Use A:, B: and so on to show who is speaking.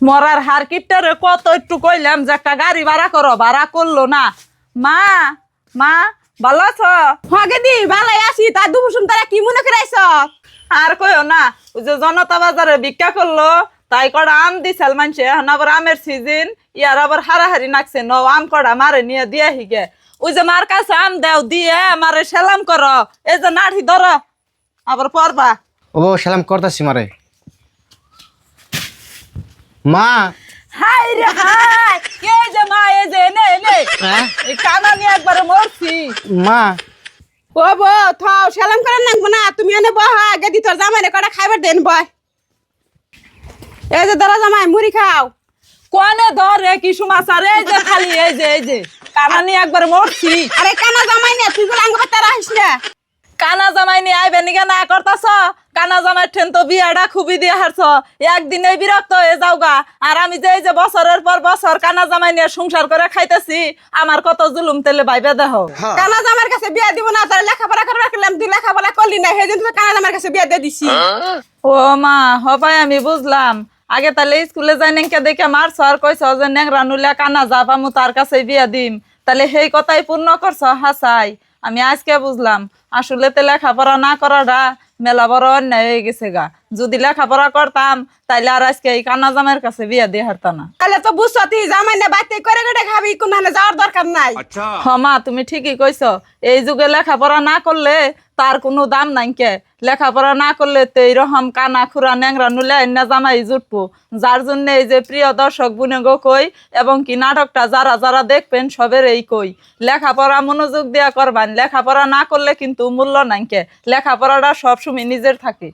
A: মরার হার কিটটারে কত একটু কইলাম যে একটা গাড়ি ভাড়া করো, ভাড়া করলো না। মা মা ভালো আছো?
B: হগে দি ভালাই আছি। তা দুপুর তারা কি মনে করাইছ?
A: আর কইও না, ওই যে জনতা বাজারে ভিক্ষা করলো তাই কটা আম দিছিল মানছে। এখন আবার আমের সিজন, ইয়ার আবার হারাহারি নাকছে ন আম কটা মারে নিয়ে দিয়ে হিগে। ওই যে মার কাছে আম দেও দিয়ে মারে সেলাম করো, এই যে নাঠি ধরো আবার পরবা।
C: ও সালাম করতাছি মারে। মা
A: হাই রে হাই, এই যে মা, এই যে এনে এনে এই কানা নিয়ে একবারে মরছি।
C: মা
B: ও বো থাও সালাম করে নাকবো না। তুমি এনে বহ আগে দি তোর জামাইরে কটা খাইবার দেন বয়। এই যে ধরো জামাই মুড়ি খাও।
A: কোনে ধরে কি সমাচার? এই যে খালি এই যে কানা নিয়ে একবারে মরছি।
B: আরে কানা জামাই না, তুই গুলো আঙ্গ তারা আসিস না।
A: কানা জামাই নিয়ে আইবে নিকে না করতাছ? কানা জামাই ঠেন তো বিয়াটা খুবই দিয়ে হারছ, একদিনে বিরক্ত হয়ে যাওগা। আর আমি যে এই যে বছরের পর বছর কানা জামাই নিয়ে সংসার করে খাইতেছি, আমার কত জুলুম তেলে ভাইবে দেহ।
B: কানা জামার কাছে বিয়া দিব না, তোর লেখাপড়া করে রাখলাম, তুই লেখাপড়া করলি না, সেই জন্য কানা জামার কাছে বিয়া দিয়ে দিছি।
A: ও মা হবাই আমি বুঝলাম। আগে তাহলে স্কুলে যাই নেংকে দেখে মারছ আর কইছ যে নেংরা নুলে কানা যা পামু তার কাছে বিয়া দিম, তাহলে সেই কথাই পূর্ণ করছ। হাসাই আমি আজকে বুঝলাম আসলে তো লেখাপড়া না করাটা মেলা বড় অন্যায় হয়ে গেছে গা। যদি লেখাপড়া করতাম তাইলে আর আজকে এই কানা জামের কাছে বিয়া দিয়ে হারতা না।
B: তাহলে তো বুঝছ তুই জামাই না বাইতে করে করে খাবি, কোনখানে যাওয়ার দরকার নাই।
A: হ মা তুমি ঠিকই কইছ, এই যুগে লেখাপড়া না করলে তার কোনো দাম নাই। কে লেখাপড়া না করলে তো এইরকম কানা খুরা ন্যাংরা নুলে না জামাই জুটবো। যার জন্য এই যে প্রিয় দর্শক বুনে গো কই এবং কি নাটকটা যারা যারা দেখবেন সবের এই কই, লেখাপড়া মনোযোগ দিয়া করবান। লেখাপড়া না করলে কিন্তু মূল্য নাই। কে লেখাপড়াটা সবসময় নিজের থাকে।